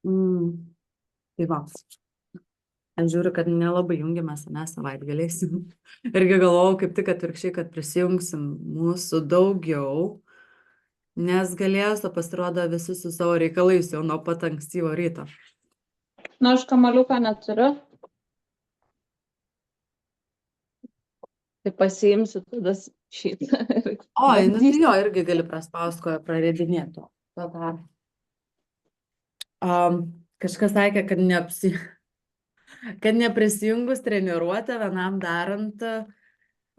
Mm, tai va, aš žiūriu, kad nelabai jungiamės, ne, savaitgaliais. Irgi galvojau kaip tik atvirkščiai, kad prisijungsim mūsų daugiau, nes galės, o pasirodo visi su savo reikalais jau nuo pat ankstyvo ryto. Na, aš kamaliuką neturiu, tai pasiimsiu tada šitą ir Oi, nu tai bandysiu. jo, irgi gali praspaust, ko praredinėti to. Tada. Kažkas sakė, kad neprisijungus treniruotę vienam darant,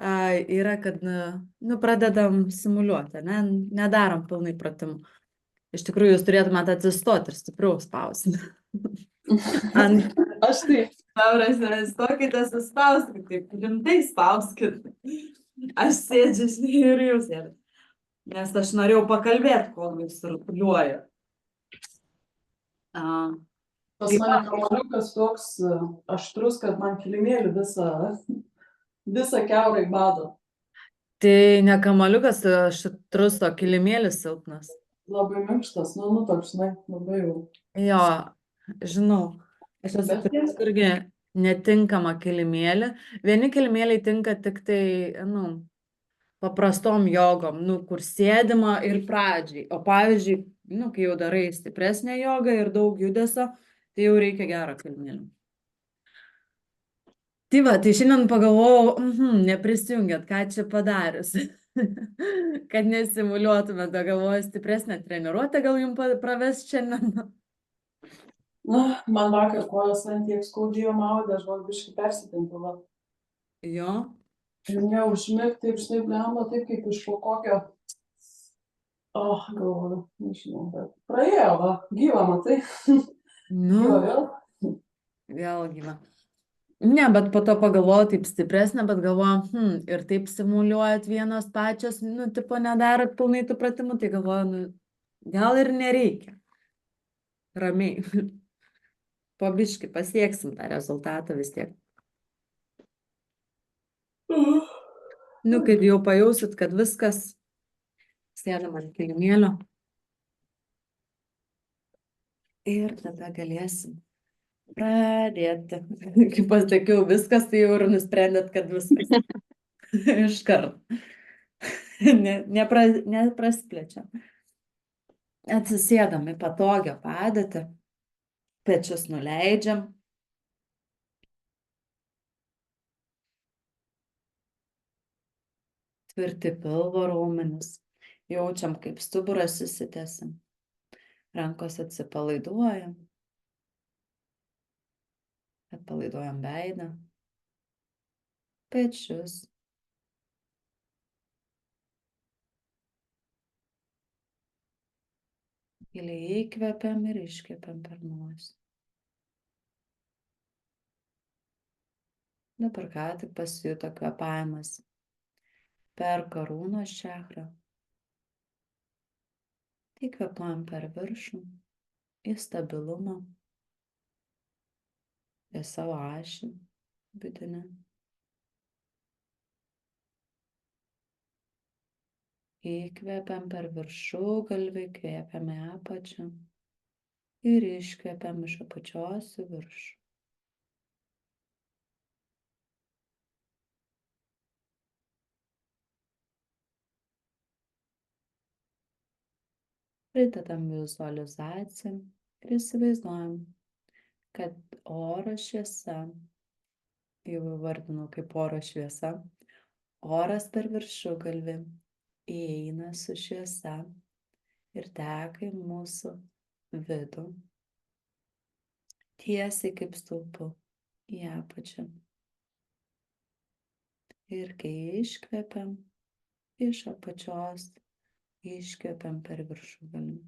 yra, kad, nu, pradedam simuliuoti, ne, nedarom pilnai pratimų. Iš tikrųjų, jūs turėtumėte atsistoti ir stipriau spausti. Ant Aš tai, taurės stokite, suspauskite, taip rimtai spauskite. Aš sėdžiu, žinai, ir jūs sėdite. Nes aš norėjau pakalbėti, kol jūs rutuliuoja. Pas mane kamuoliukas toks aštrus, kad man kilimėlį visą kiaurai bado. Tai ne kamaliukas, aštrus, o kilimėlis silpnas. Labai minkštas, nu toks, žinai, labai jau. Jo, žinau. Aš esu Bet turėjus irgi netinkamą kilimėlį. Vieni kilimėliai tinka tik tai, nu, paprastom jogom, nu, kur sėdima ir pradžiai. O pavyzdžiui, nu, kai jau darai stipresnę jogą ir daug judesio, tai jau reikia gero kilimėlio. Tai va, tai šiandien pagalvojau, neprisijungiat, ką čia padarius. Kad nesimuliuotumėte, galvoju, stipresnę treniruotę, gal jums praves šiandien. Na, man vakar kojas ant tiek skaudėjo maudė, aš gal biškai persitempiu, va. Jo. Ir neužmigti, taip, žinai, blemba, taip kaip iš po kokio. Galvoju, nežinau, bet praėjo, va, gyva, matai. Nu, Gyva vėl. vėl gyva. Ne, bet po to pagalvojau taip stipresnė, bet galvoju, ir taip simuliuojat vienos pačios, nu, tipo, nedarot pilnai tų pratimų, tai galvoju, nu, gal ir nereikia. Ramiai. Po biškį pasieksim tą rezultatą vis tiek. Nu, kai jau pajausit, kad viskas sėdam ant kilimėlio. Ir tada galėsim pradėti. Kaip pasakiau, viskas, tai jau ir nusprendėt, kad viskas. Iškart. Neprasplečia. Atsisėdam į patogią padėtį. Pečius nuleidžiam. Tvirti pilvo raumenis. Jaučiam, kaip stuburas susitęsia. Rankos atsipalaiduojam. Atpalaiduojam veidą. Pečius. Giliai įkvepiam ir iškvepiam per nosį. Dabar ką tik pasijuto kvėpavimas per karūnos čakrą. Tai kvėpuojam per viršų, į stabilumą, į savo ašį vidinę. Įkvepiam per viršugalvį, kvėpiam į apačią ir iškvepiam iš apačios į viršų. Pridedam vizualizaciją ir įsivaizduojam, kad oro šviesa, jau įvardinau kaip oro šviesa, oras per viršugalvį įeina su šviesa ir teka į mūsų vidų, tiesiai kaip stulpu į apačią. Ir kai iškvepiam iš apačios, iškvepiam per viršugalvį.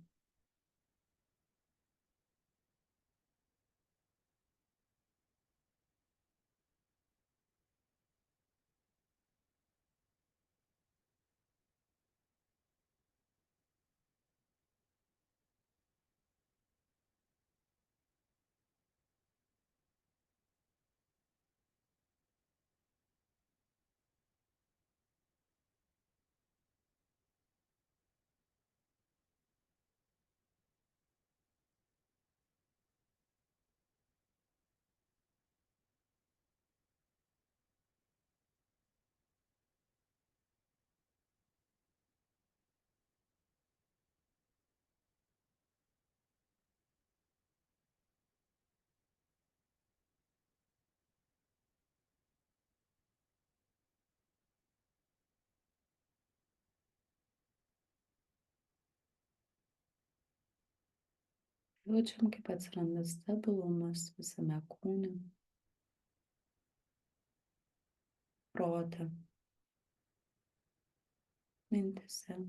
Jaučiam, kaip atsiranda stabilumas visame kūne, prote, mintise.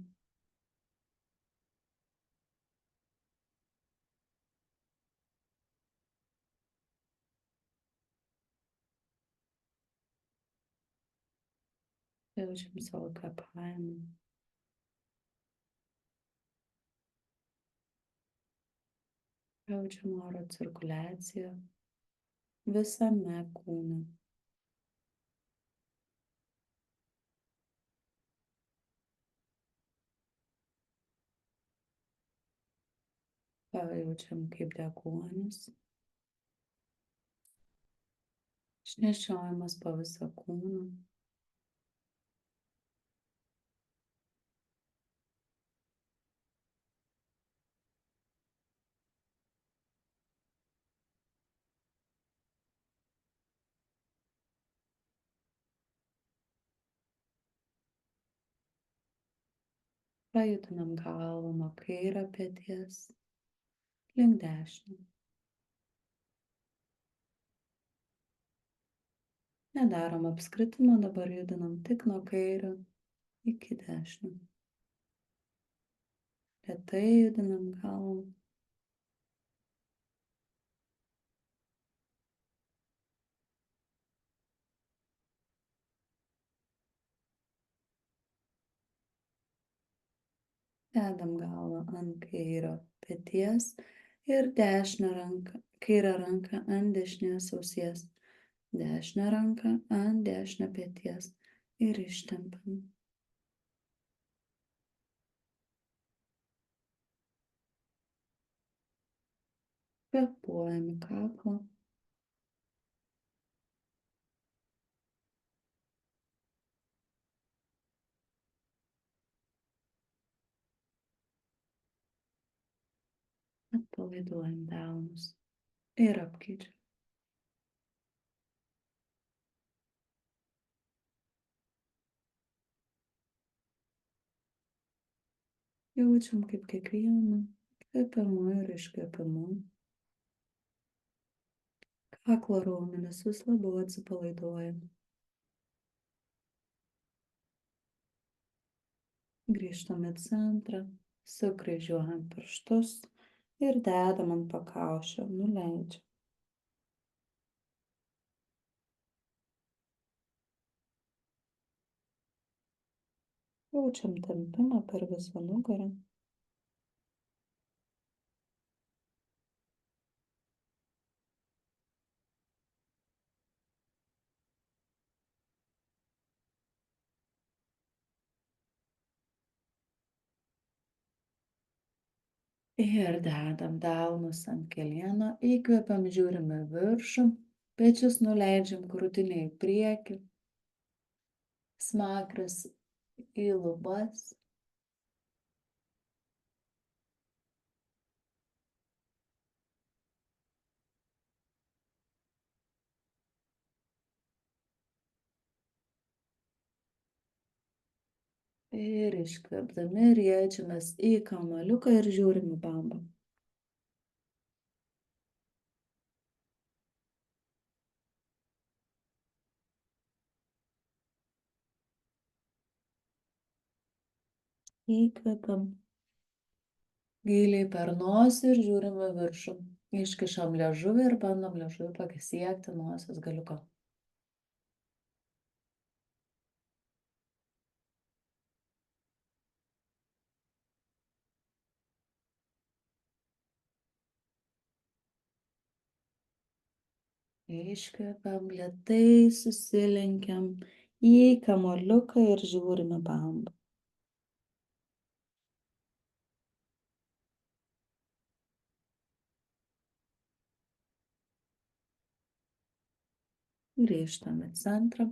Jaučiam savo kvėpavimą. Jaučiam oro cirkuliaciją visame kūne. Pajaučiam, kaip deguonis išnešiojamas po visą kūną. Pajudinam galvą nuo kairio peties link dešinio. Nedarom apskritimo, dabar judinam tik nuo kairio iki dešinio. Lėtai judinam galvą. Dedam galvą ant kairio peties ir kairę ranką ant dešinės ausies. Dešinę ranką ant dešinio peties ir ištempiam. Kvėpuojam į kaklą. Atpalaiduojam delnus ir apkeičiam. Jaučiam, kaip kiekvienu kvėpimu ir iškvėpimu kaklo raumenys vis labiau atsipalaiduoja. Grįžtam į centrą, sukryžiuojam pirštus ir dedam ant pakaušio, nuleidžiam. Jaučiam tempimą per visą nugarą. Ir dedam delnus ant kelieno, įkvepiam, žiūrim į viršų, pečius nuleidžiam krūtinę į priekį, smakras į lubas. Ir iškvėpdami riečiamės į kamuoliuką ir žiūrim į bambą. Įkvepiam giliai per nosį ir žiūrim į viršų. Iškišam liežuvį ir bandom liežuvį pasiekti nosies galiuką. Iškvepiam, lėtai susilenkiam į kamuoliuką ir žiūrim į bambą. Grįžtam į centrą,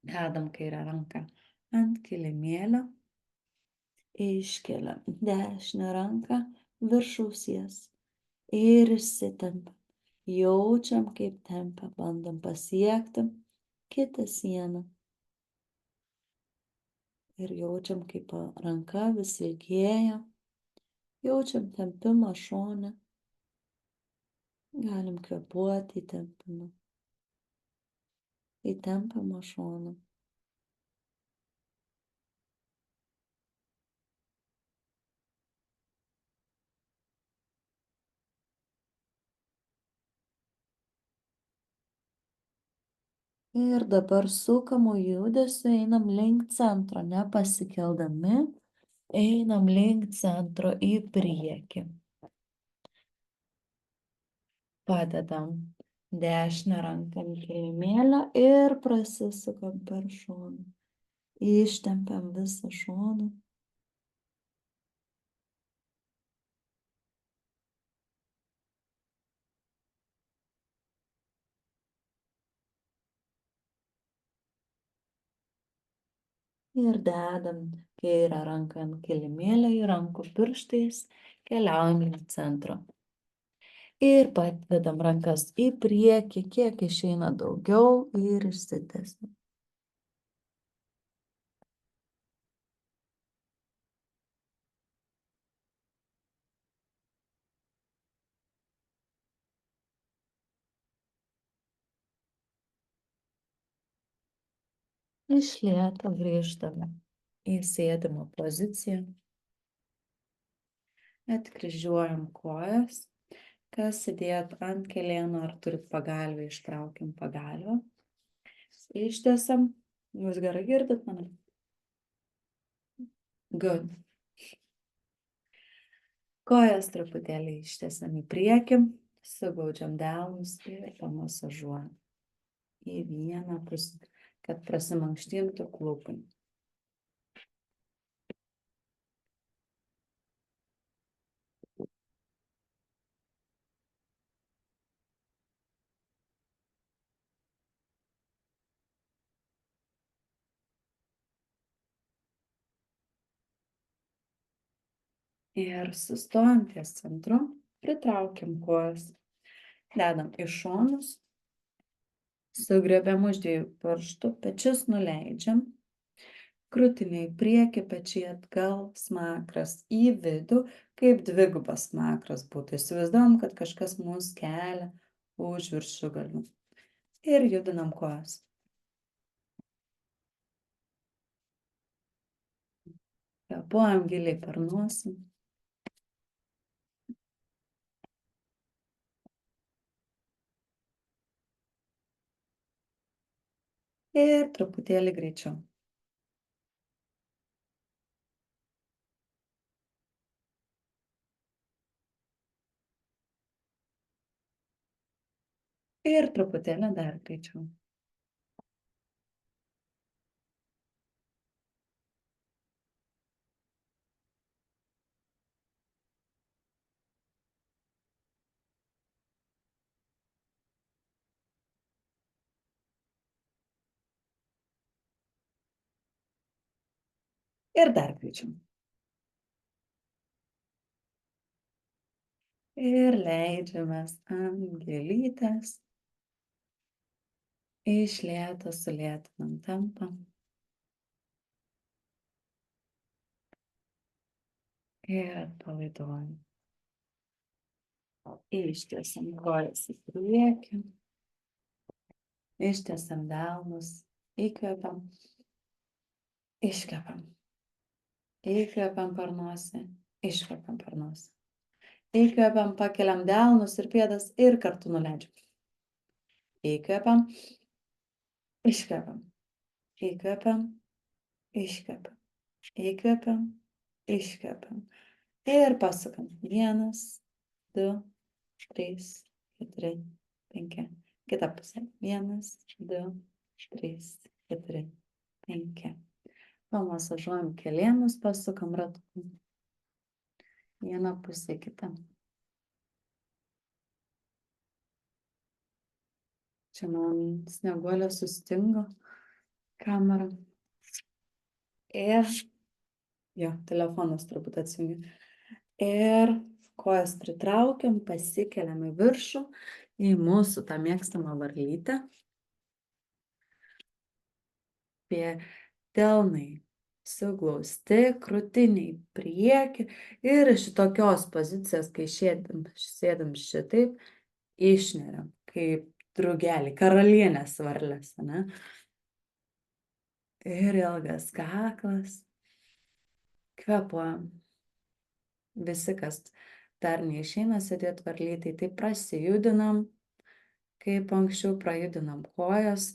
dedam kairę ranką ant kilimėlio, iškeliam dešinę ranką virš ausies ir išsitempiam. Jaučiam, kaip tempia, bandom pasiekti kitą sieną. Ir jaučiam, kaip ranka vis ilgėja, jaučiam tempimą šone, Galim kvėpuoti įtempiamą šoną. Ir dabar sukamu judesiu einam link centro, nepasikeldami, einam link centro į priekį. Padedam dešinę ranką ant kilimėlio ir prasisukam per šoną. Ištempiam visą šoną. Ir dedam kairę ranką ant kilimėlio į rankų pirštais, keliaujam link centro. Ir padedam rankas į priekį, kiek išeina daugiau ir išsitęsiam. Iš lėto grįžtame į sėdimą poziciją. Atkryžiuojam kojas. Kas sėdėt ant kelieno ar turit pagalvę, ištraukiam pagalvę. Ištiesiam. Jūs gerai girdit mane? Good. Kojas truputėlį ištiesiam į priekį. Sugaudžiam delnus ir pamasažuojam į vieną pusę, kad prasimankštintų klūpai. Ir sustojam ties centru, pritraukiam kojas, dedam į šonus, sugriebiam už 2 pirštų, pečius nuleidžiam, krūtinė į priekį, pečiai atgal, smakras į vidų, kaip dvigubas smakras būtų. Įsivaizduojam, kad kažkas mus kelia už viršugalių. Ir judinam kojas. Kvėpuojam giliai per nosį. Ir truputėlį greičiau. Ir truputėlį dar greičiau. Ir dar greičiau. Ir leidžiamės ant gėlytės. Iš lėto sulėtinam tempą. Ir palaiduojam. Ištiesiam kojas į priekį. Ištiesiam delnus. Įkvepiam. Iškvepiam. Įkvepiam per nosį. Iškvepiam per nosį. Įkvepiam, pakeliam delnus ir pėdas ir kartu nuleidžiam. Įkvepiam. Iškvepiam. Įkvepiam. Iškvepiam. Įkvepiam. Iškvepiam. Ir pasukam. 1, 2, 3, 4, 5. Kita pusė. 1, 2, 3, 4, 5. Pamasažuojam kelienus, pasukam ratu. Vieną pusę, kitą. Čia man snieguolė sustingo kamera. Ir jo, telefonas turbūt atsijungia. Ir kojas pritraukiam, pasikeliam į viršų, į mūsų tą mėgstamą varlytę. Delnai suglausti, krūtiniai priekį ir iš tokios pozicijos, kai sėdim šitaip, išneriam, kaip drugelį, karalienės varlės, ne? Ir ilgas kaklas. Kvėpuojam. Visi, kas dar neišeina sėdėti varlytėj, tai prasijudinam, kaip anksčiau prajudinam kojas.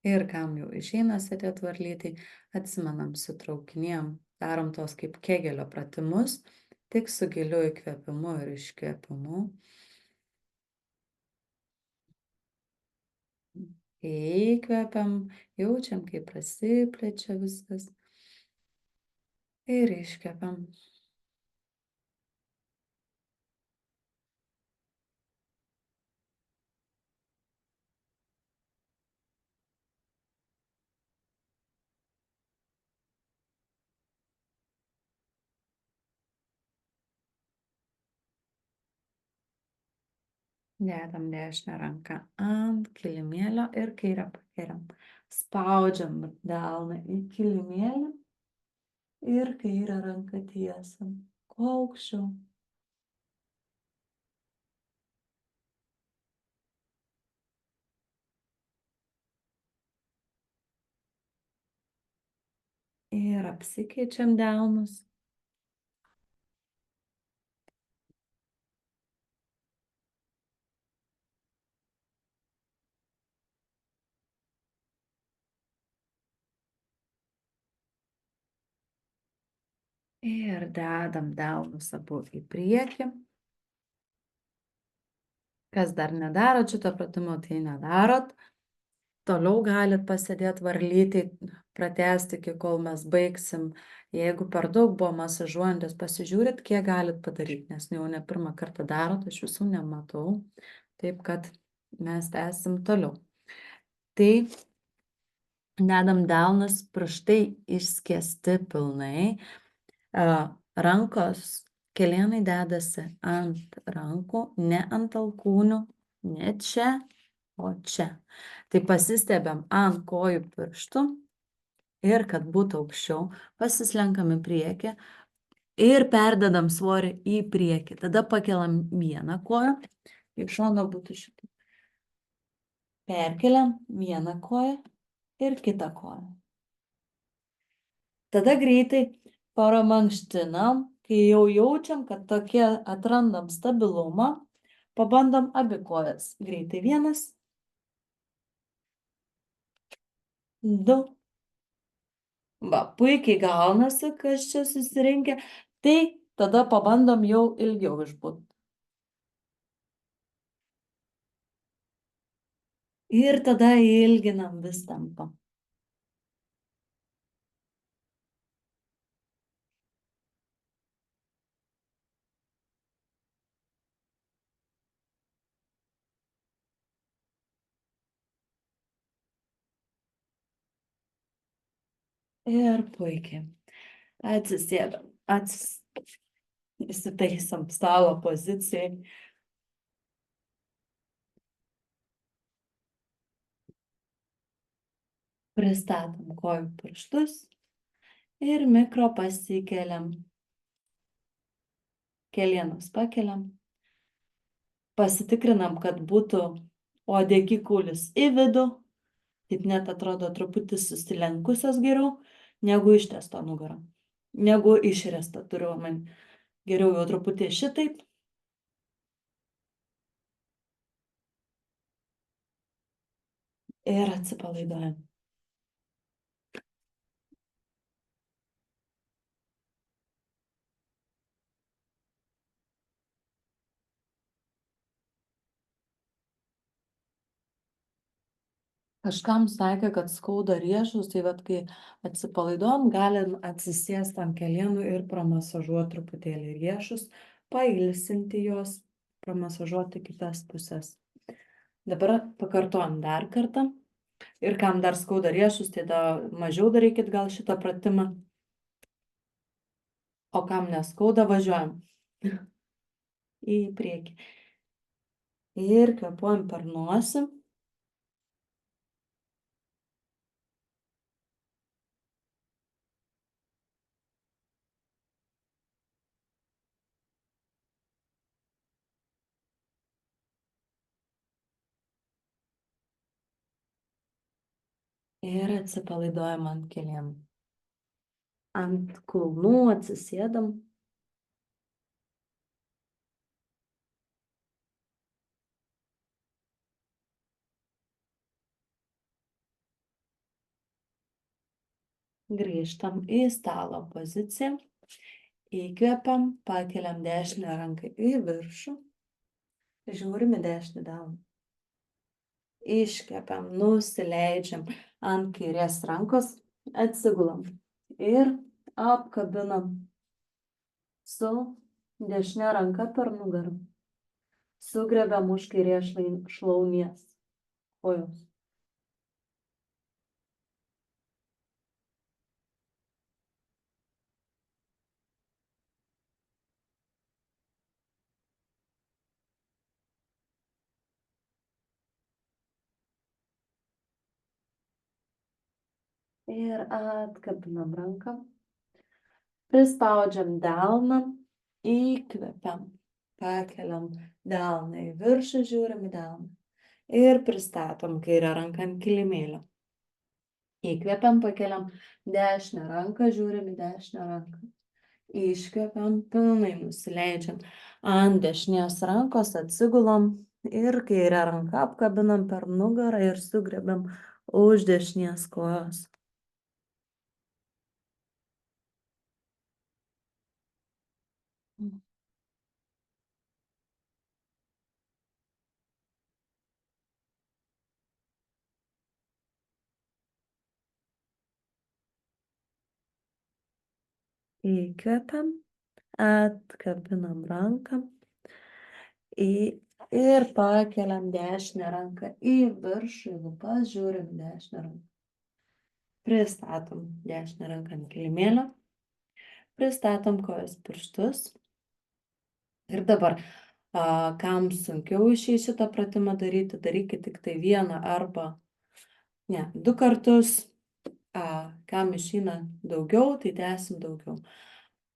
Ir kam jau išeina sėdėti varlytėj, atsimenam, sutraukinėjam, darom tos kaip Kegelio pratimus, tik su giliu įkvėpimu ir iškvėpimu. Įkvepiam, jaučiam, kaip prasiplečia viskas. Ir iškvepiam. Dedam dešinę ranką ant kilimėlio ir kairę pakeliam. Spaudžiam delną į kilimėlį ir kairę ranką tiesiam. Kuo aukščiau. Ir apsikeičiam delnus. Ir dedam delnus abu į priekį. Kas dar nedarot šito pratimo, tai nedarot. Toliau galit pasėdėti varlytėj, pratęsti iki kol mes baigsim. Jeigu per daug buvo masažuojantis, pasižiūrit, kiek galit padaryti, nes jau ne pirmą kartą darot, aš visų nematau. Taip kad mes tęsim toliau. Tai dedam delnus, pirštai išskėsti pilnai. Rankos, kelienai dedasi ant rankų, ne ant alkūnių, ne čia, o čia. Tai pasistebėm ant kojų pirštų ir kad būtų aukščiau, pasislenkam į priekį ir perdedam svorį į priekį. Tada pakelam vieną koją, iš šono būtų šitą. Perkeliam vieną koją ir kitą koją. Tada greitai paramankštinam, kai jau jaučiam, kad tokie atrandam stabilumą, pabandom abi kojas. Greitai 1, 2. Va, puikiai gaunasi, kas čia susirinkę. Tai tada pabandom jau ilgiau išbūt. Ir tada ilginam vis tempą. Ir puikiai. Atsisėdam. Įsitaisom stalo pozicijai. Pristatom kojų pirštus ir mikro pasikeliam. Kelienus pakeliam. Pasitikrinam, kad būtų uodegikaulis į vidų. Taip net atrodo truputį susilenkusios geriau, negu ištiesto nugarą. Negu išresta, turiu omeny. Geriau jau truputį šitaip. Ir atsipalaiduojam. Kažkam sakė, kad skauda riešus, tai vat kai atsipalaiduojam, galim atsisėsti ant kelienų ir pramasažuoti truputėlį riešus, pailsinti juos, pramasažuoti kitas pusės. Dabar pakartojam dar kartą. Ir kam dar skauda riešus, tai mažiau darykit gal šitą pratimą. O kam neskauda, važiuojam į priekį. Ir kvėpuojam per nosį. Ir atsipalaiduojam ant kelienų. Ant kulnų atsisėdam. Grįžtam į stalo poziciją. Įkvepiam, pakeliam dešinę ranką į viršų. Žiūrim į dešinį delną. Iškvepiam, nusileidžiam ant kairės rankos, atsigulam ir apkabinam su dešinė ranka per nugarą. Sugrebiam už kairės šlaunies kojos. Ir atkabinam ranką. Prispaudžiam delną, įkvepiam, pakeliam delną į viršų, žiūrim į delną. Ir pristatom kairę ranką ant kilimėlio. Įkvepiam, pakeliam dešinę ranką, žiūrim į dešinę ranką. Iškvepiam, pilnai nusileidžiam ant dešinės rankos, atsigulam ir kairę ranką apkabinam per nugarą ir sugrebiam už dešinės kojos. Įkvepiam, atkabinam ranką ir pakeliam dešinę ranką į viršų, į lūpas, žiūrim dešinę ranką. Pristatom dešinę ranką ant kilimėlio, pristatom kojos pirštus. Ir dabar, kam sunkiau šitą pratimą daryti, darykit tik tai vieną arba, ne, 2 kartus. Kam išeina daugiau, tai tęsim daugiau.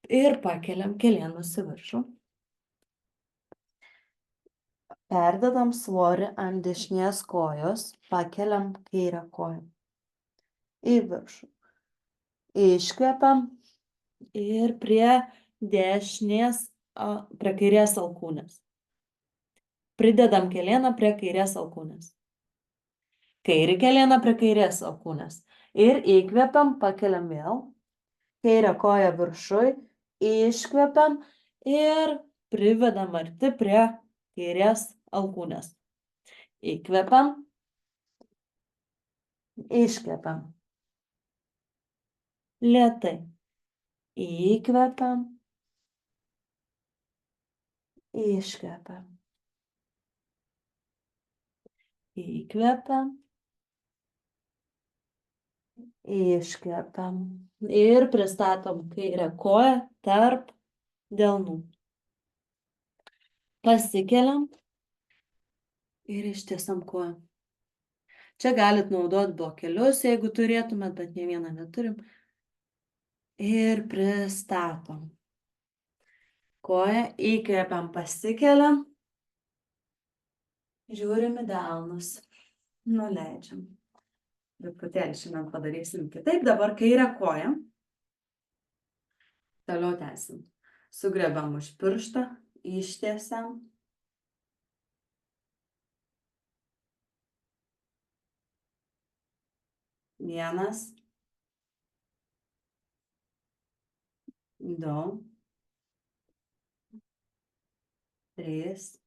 Ir pakeliam kelienus į viršų. Perdedam svorį ant dešinės kojos, pakeliam kairę koją į viršų. Iškvepiam ir prie dešinės, prie kairės alkūnės. Pridedam kelieną prie kairės alkūnės. Kairį kelieną prie kairės alkūnės. Ir įkvepiam, pakeliam vėl. Kairę koją viršui, iškvepiam ir privedam arti prie kairės alkūnės. Įkvepiam, iškvepiam. Lėtai. Įkvepiam, iškvepiam. Įkvepiam, iškvepiam. Ir pristatom kairę koją tarp delnų. Pasikeliam ir ištiesam koją. Čia galit naudoti blokelius, jeigu turėtumėt, bet ne vieną neturim. Ir pristatom. Koją įkvepiam, pasikeliam. Žiūrim į delnus. Nuleidžiam. Truputėlį šiandien padarysim kitaip. Dabar kairę koją. Toliau tęsim. Sugrebiam už pirštą, ištiesiam. Vienas. 2. 3.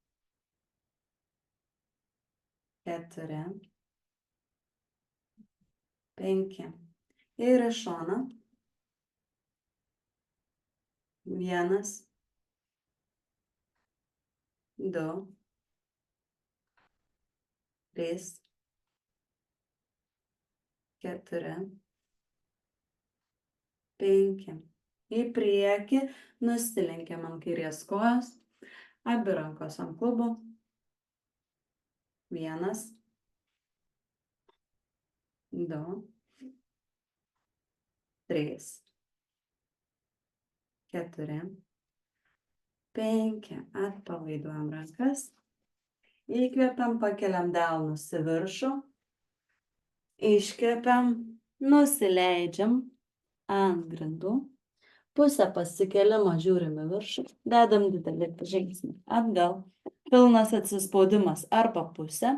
4. 5. Ir iš šono. 1. 2. 3. 4. 5. Į priekį nusilenkiam ant kairės kojos. Abi rankos ant klubų. 1. 2. 3. 4. 5. Atpalaiduojam rankas. Įkvepiam, pakeliam delnus į viršų. Iškvepiam, nusileidžiam ant grindų, pusę pasikėlimo žiūrim į viršų, dedam didelį žingsnį atgal, pilnas atsispaudimas arba pusė,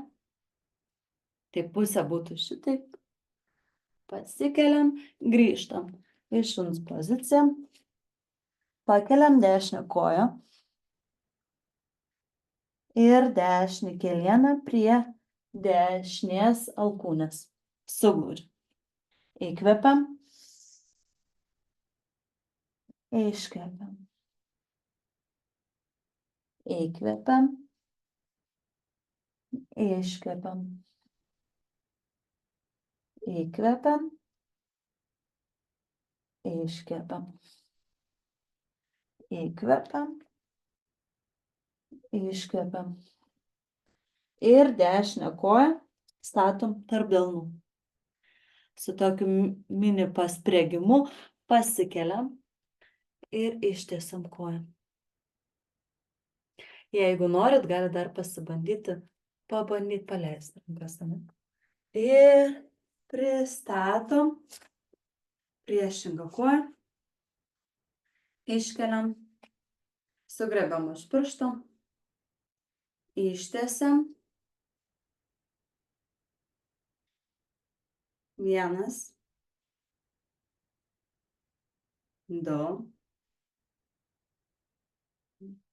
tai pusė būtų šitaip, pasikeliam, grįžtam į šuns poziciją, pakeliam dešinę koją ir dešinį kelieną prie dešinės alkūnės. Suglaudžiam. Įkvepiam. Iškvepiam. Įkvepiam. Iškvepiam. Įkvepiam. Iškvepiam. Įkvepiam. Iškvepiam. Ir dešinę koją statom tarp delnų. Su tokiu mini paspriegimu pasikeliam ir ištiesiam koją. Jeigu norit, gali dar pabandyti paleisti rankas. Ir pristatom priešingą koją. Iškeliam, sugrebiam už piršto, ištiesiam. 1, 2,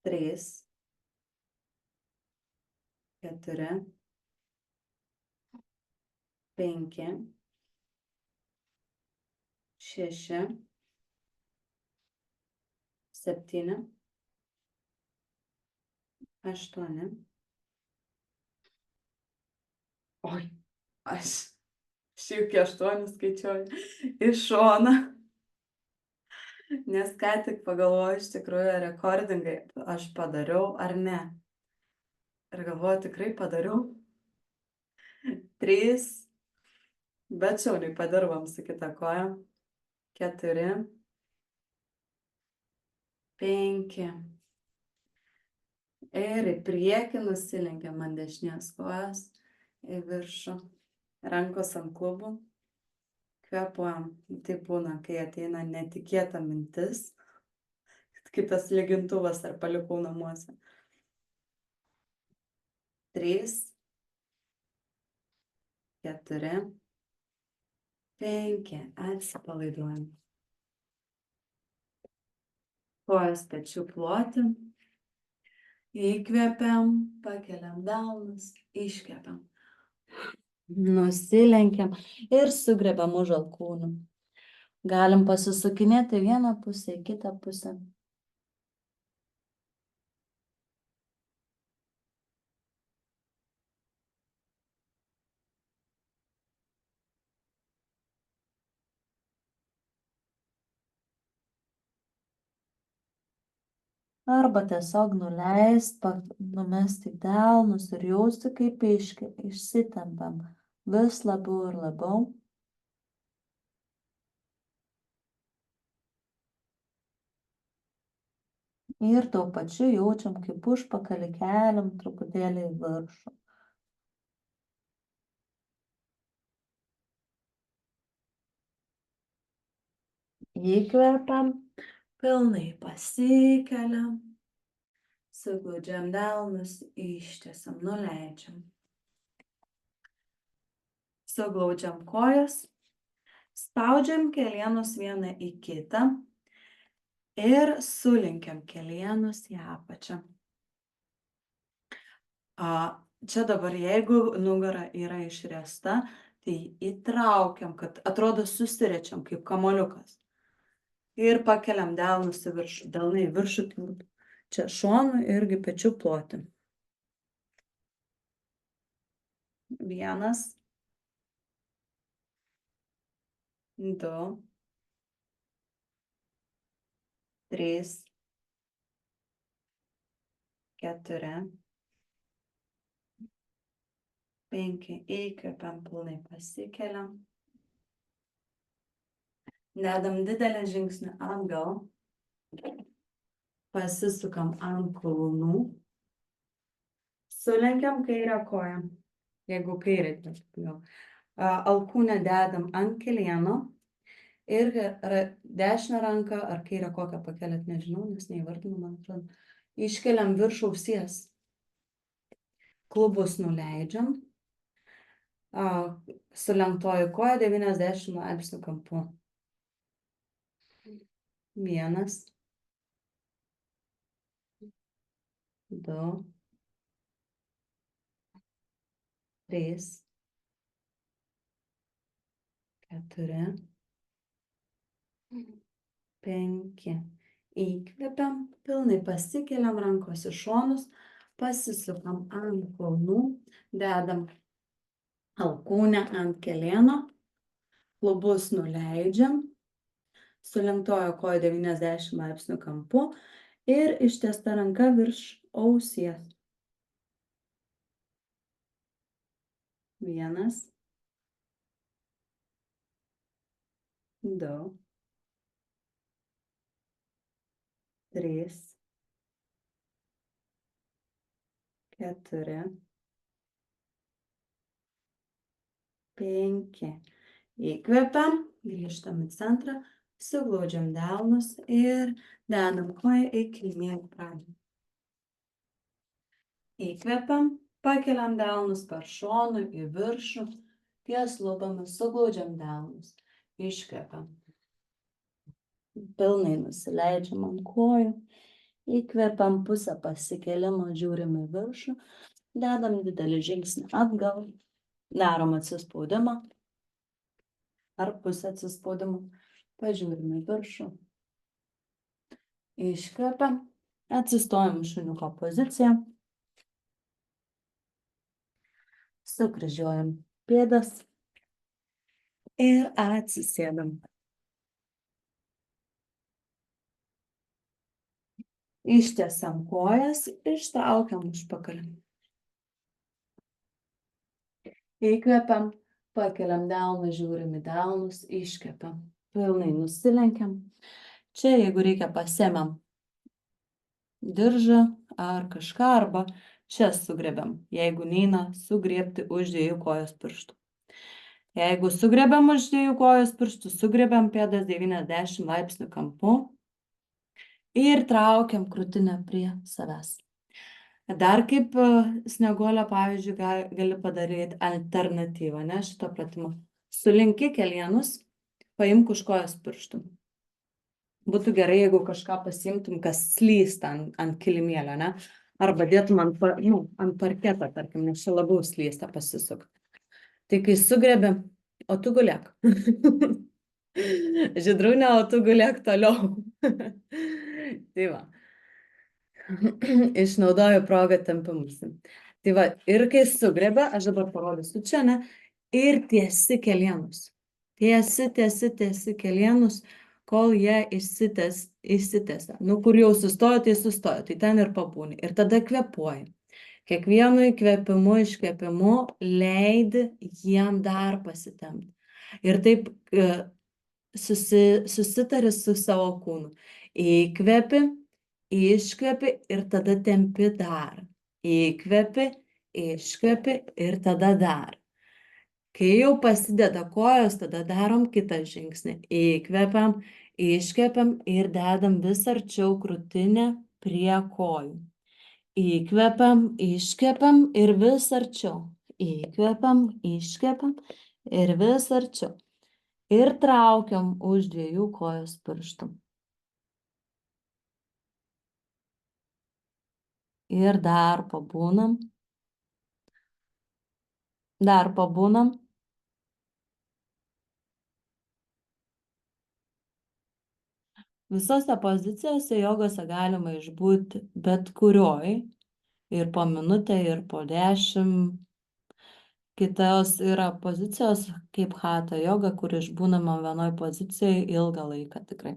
3, 4, 5, 6, 7, 8. Oi, aš jau iki 8 skaičiuoju iš šoną. Nes ką tik pagalvoju, iš tikrųjų rekordingai aš padariau ar ne. Ir galvoju, tikrai padariau. 3, bet šiauriai padirbam su kita koja. 4, 5. Ir į priekį nusilenkiam ant dešinės kojos, į viršų. Rankos ant klubų. Kvėpuojam. Tai būna, kai ateina netikėta mintis, kaip tas lygintuvas ar palikau namuose. 3, 4, 5. Atsipalaiduojam. Kojas pečių ploti. Įkvepiam, pakeliam delnus, iškvepiam. Nusilenkiam ir sugrebiam už alkūnių. Galim pasisukinėti vieną pusę į kitą pusę. Arba tiesiog nuleist, numesti delnus ir jausti, kaip išsitempiam vis labiau ir labiau. Ir tuo pačiu jaučiam, kaip užpakalį keliam truputėlį į viršų. Įkvepiam, pilnai pasikeliam, suglaudžiam delnus, ištiesiam, nuleidžiam. Suglaudžiam kojas, spaudžiam kelienus vieną į kitą ir sulenkiam kelienus į apačią. Čia dabar, jeigu nugara yra išriesta, tai įtraukiam, kad atrodo susirečiam kaip kamuoliukas. Ir pakeliam delnus į viršų. Delnai į viršų, čia šonų irgi pečių ploti. 1, 2, 3, 4, 5. Įkvepiam, pilnai pasikeliam. Dedam didelį žingsnį atgal. Pasisukam ant kulnų. Sulenkiam kairę koją. Jeigu kairė, tai Alkūnę dedam ant kelieno ir dešinę ranką ar kairę kokią pakeliat, nežinau, nes neįvardinu, man atrodo. Iškeliam virš ausies. Klubus nuleidžiam. Sulenktoji koja 90 laipsnių kampu. 1, 2, 3, 4, 5. Įkvepiam, pilnai pasikeliam rankos į šonus, pasisukam ant kulnų, dedam alkūnę ant kelieno, klubus nuleidžiam, sulenktojo koja 90 laipsnių kampu ir ištiesta ranka virš ausies. 1, 2, 3, 4, 5. Įkvepiam, grįžtam į centrą, suglaudžiam delnus ir dedam koją į kilimėlį pradžią. Įkvepiam, pakeliam delnus per šonų į viršų, ties lūpomis suglaudžiam delnus. Iškvepiam. Pilnai nusileidžiam ant kojų. Įkvepiam, pusę pasikėlimo, žiūrim į viršų, dedam didelį žingsnį atgal, darom atsispaudimą ar pusę atsispaudimo, pažiūrim į viršų. Iškvepiam, atsistojam šuniuko poziciją, sukryžiuojam pėdas ir atsisėdam. Ištiesiam kojas, ištraukiam užpakalį. Įkvepiam, pakeliam delnus, žiūrim į delnus, iškvepiam, pilnai nusilenkiam. Čia, jeigu reikia, pasiemam diržą ar kažką, arba čia sugrebiam. Jeigu neina, sugriebti už 2 kojos pirštų. Jeigu sugrebiam už 2 kojos pirštų, sugrebiam pėdas 90 laipsnių kampu ir traukiam krūtinę prie savęs. Dar kaip Snieguolė, pavyzdžiui, gali padaryti alternatyvą, ne, šito pratimo. Sulenki kelienus, paimk už kojos pirštų. Būtų gerai, jeigu kažką pasiimtum, kas slysta ant kilimėlio, ne? Arba dėtum ant parketo, tarkim, nes čia labiau slysta, pasisuk. Tai kai sugrebi, o tu gulėk. Žydrūnė, o tu gulėk toliau. Tai va. Išnaudoju progą tempimusi. Tai va, ir kai sugrebia, aš dabar parodysiu čia, ne? Ir tiesi kelienus. Tiesi kelienus, kol jie išsitęsia. Nu, kur jau sustojo, tai sustojo. Tai ten ir pabūni. Ir tada kvėpuoji. Kiekvienu įkvėpimu, iškvėpimu leidi jiem dar pasitempti. Ir taip susitari su savo kūnu. Įkvepi, iškvepi ir tada tempi dar. Įkvepi, iškvepi ir tada dar. Kai jau pasideda kojos, tada darom kitą žingsnį. Įkvepiam, iškvepiam ir dedam vis arčiau krūtinę prie kojų. Įkvepiam, iškvepiam ir vis arčiau. Įkvepiam, iškvepiam ir vis arčiau. Ir traukiam už 2 kojos pirštų. Ir dar pabūnam. Dar pabūnam. Visose pozicijose jogose galima išbūti bet kurioj. Ir po minutę, ir po 10. Kitos yra pozicijos kaip hatha joga, kur išbūnama vienoj pozicijoje ilgą laiką tikrai.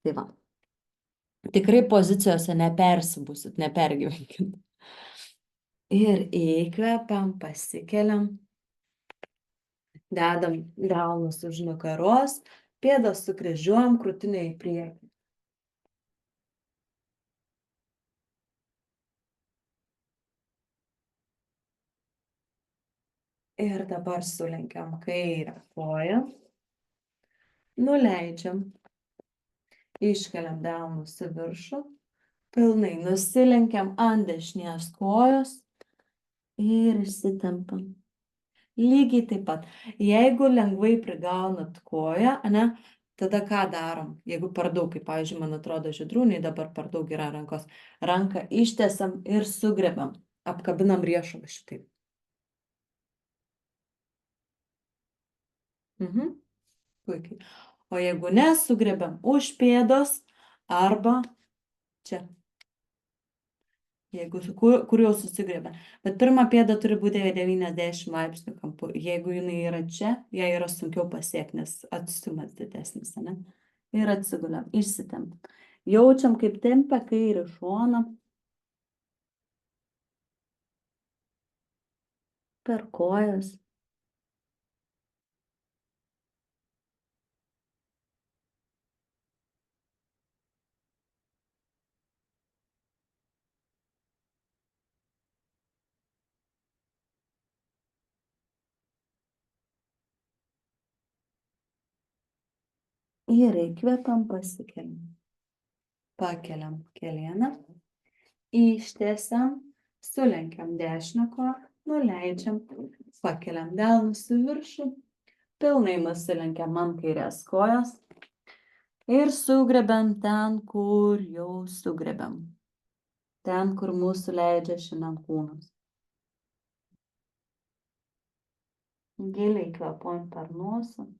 Tai va. Tikrai pozicijose nepersibūsit, nepergyvenkit. Ir įkvepiam, pasikeliam. Dedam delnus už nugaros, pėdas sukryžiuojam, krūtinę į priekį. Ir dabar sulenkiam kairę koją. Nuleidžiam. Iškeliam delnus į viršų. Pilnai nusilenkiam ant dešinės kojos. Ir išsitempam. Lygiai taip pat. Jeigu lengvai prigaunat koją, ane, tada ką darom? Jeigu per daug, kaip pavyzdžiui, man atrodo, Žydrūnei dabar per daug yra rankos. Ranką ištiesiam ir sugrebiam. Apkabinam riešulą šitaip. Puikiai. O jeigu ne, sugrebiam už pėdos arba čia. Jeigu kur jau susigrebia. Bet pirma pėda turi būti 90 laipsnių kampu. Jeigu jinai yra čia, jai yra sunkiau pasiekti, nes atstumas didesnis, ne? Ir atsiguliam, išsitempiam. Jaučiam, kaip tempia kairį šoną. Per kojas. Ir įkvepiam, pasikeliam. Pakeliam kelieną. Ištiesiam, sulenkiam dešinę koją, nuleidžiam, pakeliam delnus į viršų, pilnai nusilenkiam ant kairės kojos ir sugrebiam ten, kur jau sugrebiam. Ten, kur mūsų leidžia šiandien kūnas. Giliai kvėpuojam per nosį.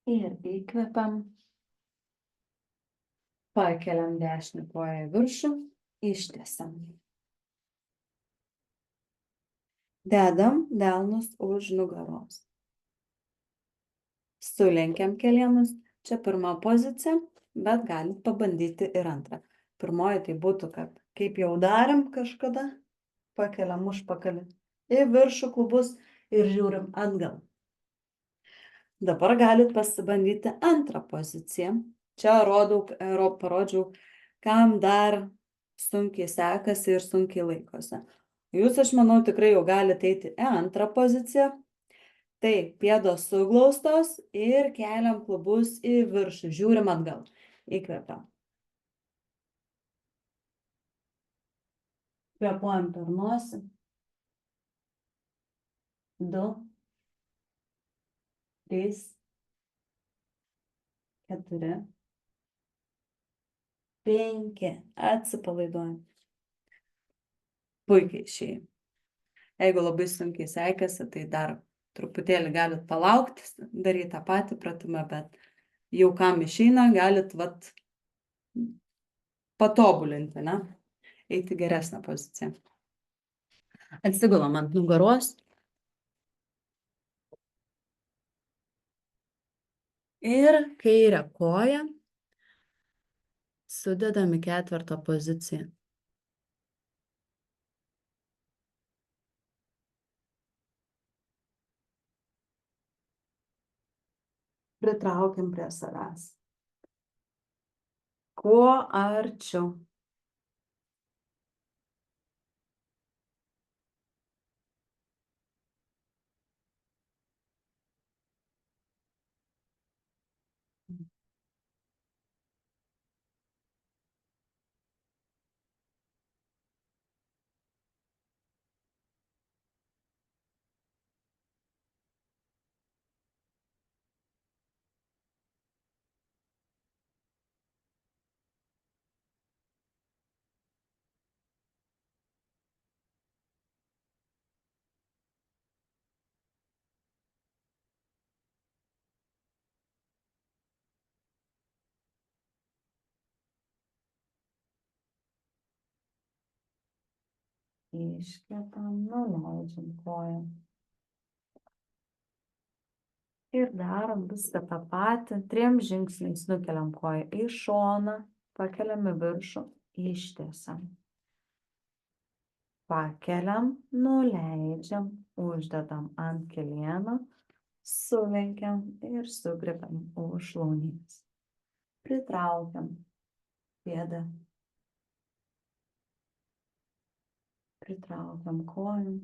Ir įkvepiam. Pakeliam dešinę koją į viršų, ištiesiam. Dedam delnus už nugaros. Sulenkiam kelienus. Čia pirma pozicija, bet galit pabandyti ir antrą. Pirmoji tai būtų, kad kaip jau darėm kažkada, pakeliam užpakalį į viršų klubus ir žiūrim atgal. Dabar galit pasibandyti antrą poziciją. Čia parodžiau, kam dar sunkiai sekasi ir sunkiai laikosi. Jūs, aš manau, tikrai jau galite eiti į antrą poziciją. Tai pėdos suglaustos ir keliam klubus į viršų. Žiūrim atgal. Įkvepiam. Kvėpuojam per nosį. 2, 3, 4, 5. Atsipalaiduojam. Puikiai išėjai. Jeigu labai sunkiai sekasi, tai dar truputėlį galit palaukti, daryti tą patį pratimą, bet jau kam išeina, galit patobulinti, ne? Eiti geresnę poziciją. Atsigulam ant nugaros. Ir kairę koją sudedam į ketvirtą poziciją. Pritraukiam prie savęs. Kuo arčiau. Iškvepiam, nuleidžiam koją. Ir darom viską tą patį. 3 žingsniais nukeliam koją į šoną, pakeliam į viršų, ištiesiam. Pakeliam, nuleidžiam, uždedam ant kelieno, Sulenkiam ir sugriebam už šlaunies. Pritraukiam pėdą. Pritraukiam kojom.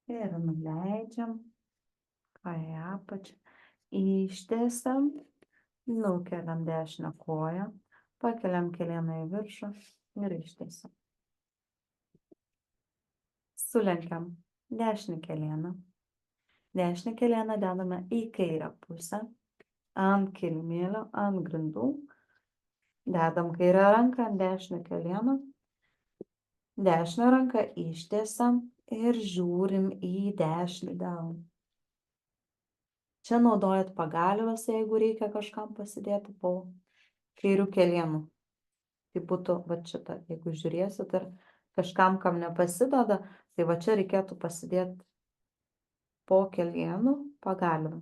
Ir nuleidžiam koją į apačią. Ištiesiam. Nukeliam dešinę koją. Pakeliam kelieną į viršų ir ištiesiam. Sulenkiam dešinį kelieną. Dešinį kelieną dedame į kairę pusę. Ant kilimėlio, ant grindų. Dedam kairę ranką ant dešinio kelieno. Dešinę ranką ištiesiam ir žiūrim į dešinį delną. Čia naudojat pagalves, jeigu reikia kažkam pasidėti po kairių kelienų. Tai būtų va šitą, jeigu žiūrėsit ir kažkam, kam nepasiduoda, tai va čia reikėtų pasidėti po kelienų pagalvę.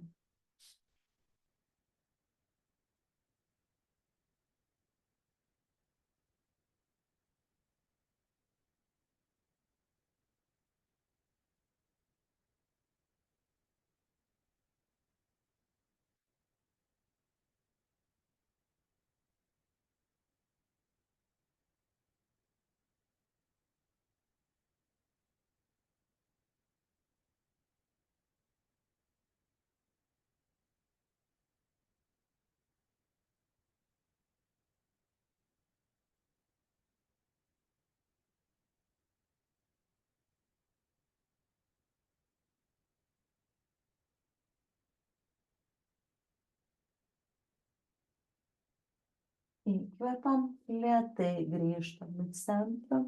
Įkvepiam, lėtai grįžtam į centrą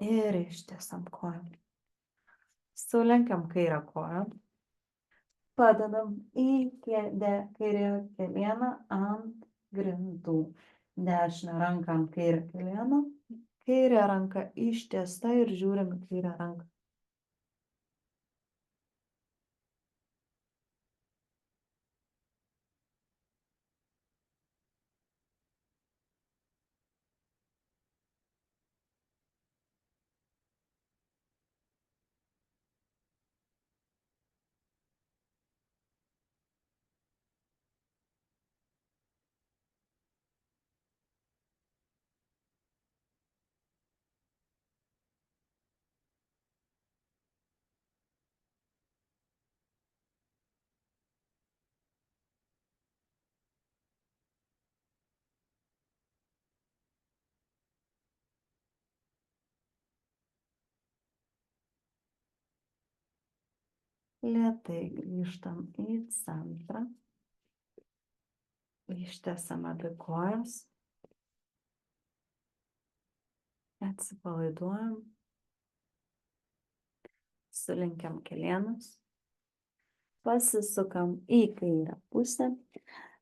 ir ištiesiam koją. Sulenkiam kairę koją. Padedam į kairę kelieną ant grindų. Dešinę ranką ant kairę kelieną. Kairę ranką ištiesta ir žiūrim į kairę ranką. Lėtai grįžtam į centrą. Ištiesiam abi kojas. Atsipalaiduojam. Sulenkiam kelienus. Pasisukam į kairę pusę.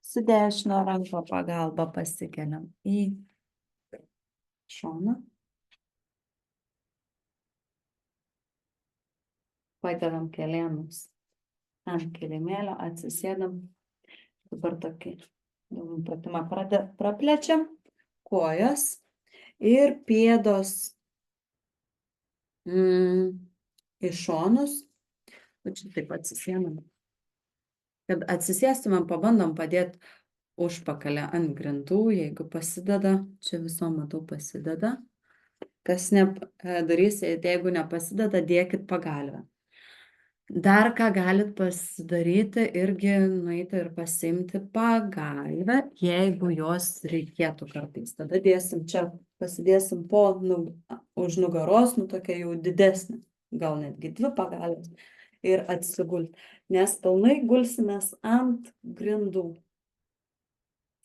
Su dešinio ranko pagalba pasikeliam į šoną. Padedam kelienus ant kilimėlio, atsisėdam. Dabar tokį pratimą praplečiam. Kojas ir pėdos į šonus. Čia taip atsisėdam. Kad atsisėstumėm, pabandom padėti užpakalę ant grindų, jeigu pasideda. Čia visom matau pasideda. Kas nedarys, jeigu nepasideda, dėkit pagalvę. Dar ką galit pasidaryti, irgi nueiti ir pasiimti pagalvę, jeigu jos reikėtų kartais. Tada dėsim čia pasidėsim už nugaros, tokia jau didesnė, gal netgi 2 pagalvės ir atsigult, nes pilnai gulsimės ant grindų.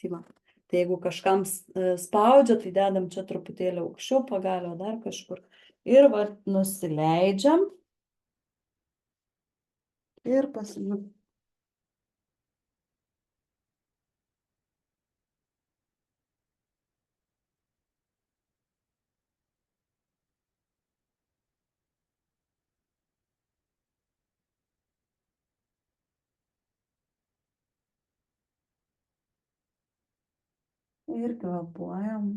Tai va. Tai jeigu kažkam spaudžia, tai dedam čia truputėlį aukščiau pagalio, dar kažkur. Ir va, nusileidžiam. Ir pasimėm. Ir kvėpuojam.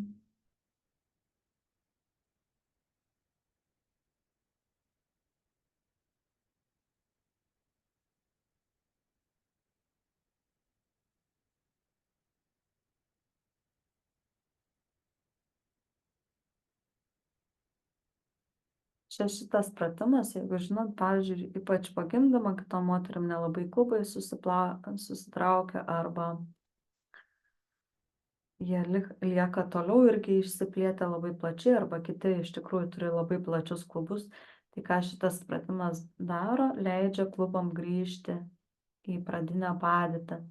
Čia šitas pratimas, jeigu žinot, pavyzdžiui, ypač pagimdama, kitom moterim nelabai klubai susitraukia arba jie lieka toliau irgi išsiplėtę labai plačiai, arba kiti iš tikrųjų turi labai plačius klubus. Tai ką šitas pratimas daro, leidžia klubam grįžti į pradinę padėtį.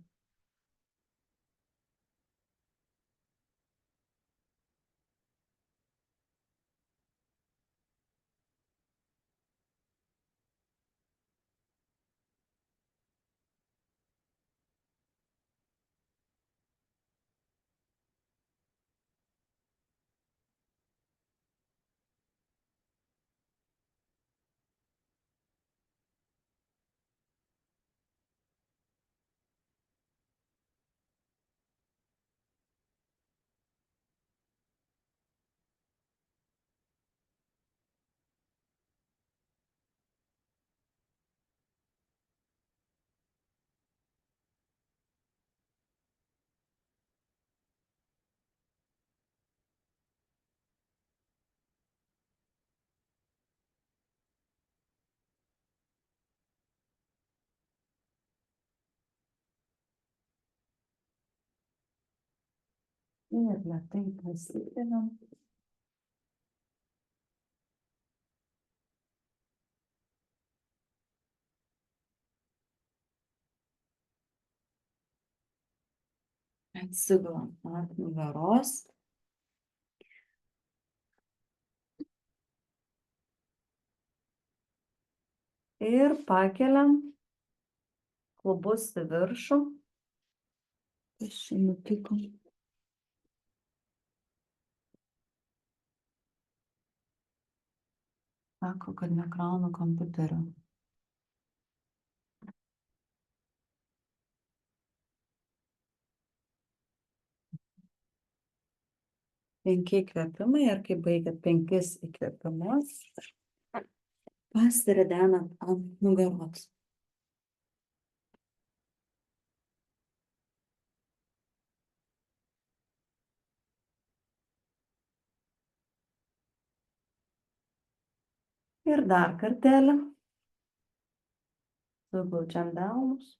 Ir lėtai pasikeliam. Atsigulam ant nugaros. Ir pakeliam klubus į viršų. Kas čia nutiko? Sako, kad nekrauna kompiuterio. Penki įkvėpimai, ir kai baigiat 5 įkvėpimus, pasiridenat ant nugaros. Ir dar kartelį. Suglaudžiam delnus.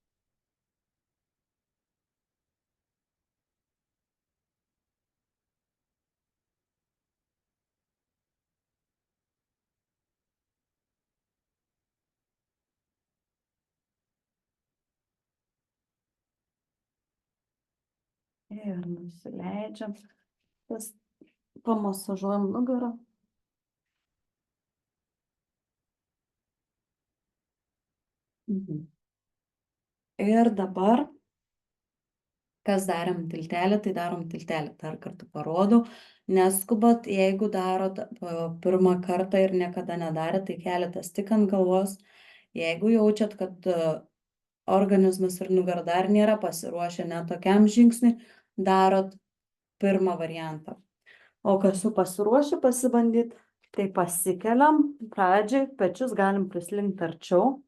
Ir nusileidžiam. Pamasažuojam nugarą. Ir dabar, kas darėm tiltelį, tai darom tiltelį. Dar kartą parodau. Neskubat, jeigu darot pirmą kartą ir niekada nedarėt, tai keliatės tik ant galvos. Jeigu jaučiat, kad organizmas ir nugara dar nėra pasiruošę net tokiam žingsniui, darot pirmą variantą. O kas jau pasiruošę pasibandyti, tai pasikeliam, pradžiai pečius galim prislinkti arčiau,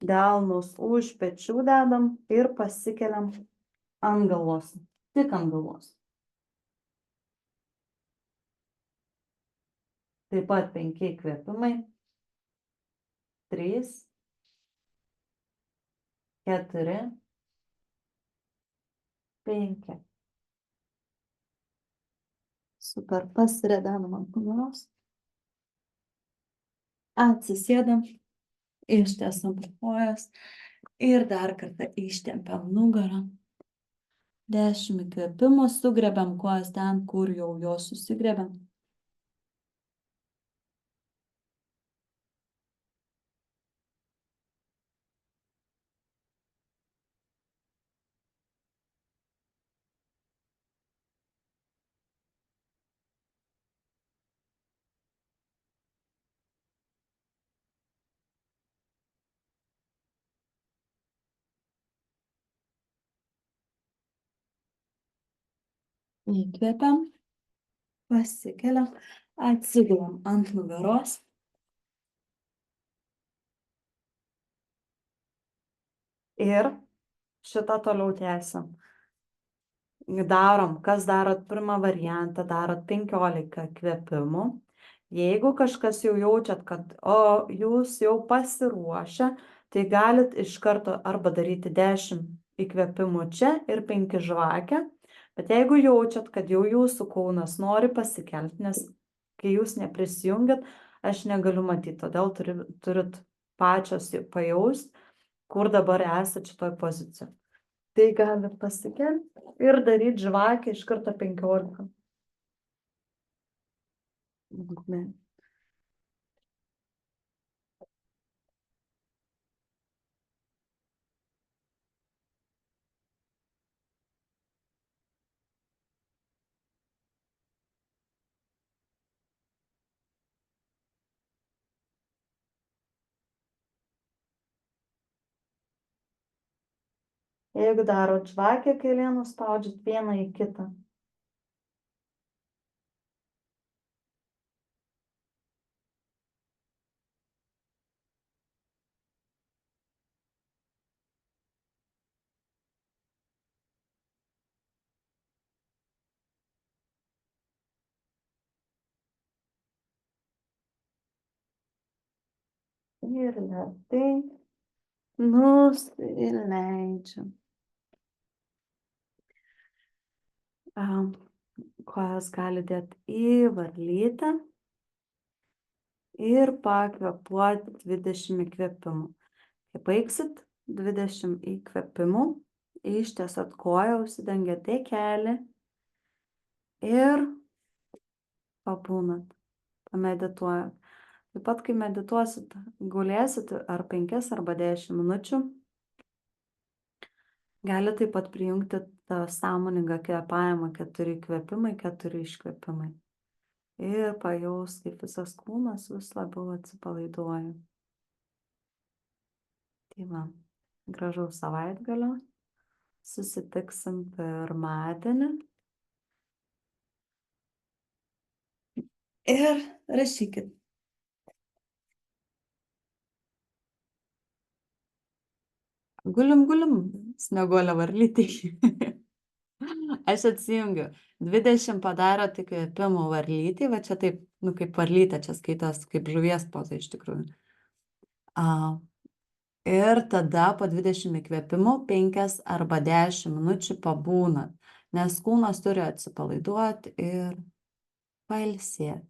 delnus už pečių dedam ir pasikeliam ant galvos, tik ant galvos. Taip pat 5 įkvėpimai, 3, 4, 5. Super, pasiredenam ant nugaros. Atsisėdam, ištiesam kojas ir dar kartą ištempiam nugarą. 10 įkvėpimų, sugrebiam kojas ten, kur jau jos susigrebiam. Įkvėpiam, pasikeliam, atsigulam ant nugaros. Ir šitą toliau tęsiam. Darom, kas darot pirmą variantą, darot 15 kvėpimų. Jeigu kažkas jau jaučiat, kad jūs jau pasiruošę, tai galit iš karto arba daryti 10 įkvėpimų čia ir 5 žvakę. Bet jeigu jaučiat, kad jau jūsų kūnas nori pasikelti, nes kai jūs neprisijungiat, aš negaliu matyti, todėl turit pačios pajaust, kur dabar esate šitoj pozicijoje. Tai galit pasikelti ir daryti žvakę iš karto 15. Jeigu darot žvakę, kailėnus spaudžiat vieną į kitą. Ir lėtai nusileidžiam. Kojas gali dėti į varlytę ir pakvėpuoti 20 įkvėpimų. Kai baigsit 20 įkvėpimų, ištiesat koją, užsidengiat kelį ir pabūnat, pamedituojat. Taip pat, kai medituosit, gulėsit ar 5 arba 10 minučių, gali taip pat prijungti tą sąmoningą kvėpavimą, 4 įkvėpimai, 4 iškvėpimai. Ir pajaus, kaip visas kūnas vis labiau atsipalaiduoja. Tai va, gražaus savaitgalio. Susitiksim pirmadienį. Ir rašykit. Gulim, snieguolė varlytei. Aš atsijungiu. 20 padarot įkvėpimų varlytei, va čia taip, kaip varlytė, čia skaitos kaip žuvies poza iš tikrųjų. Ir tada po 20 įkvėpimų 5 arba 10 minučių pabūnat, nes kūnas turi atsipalaiduoti ir pailsėti.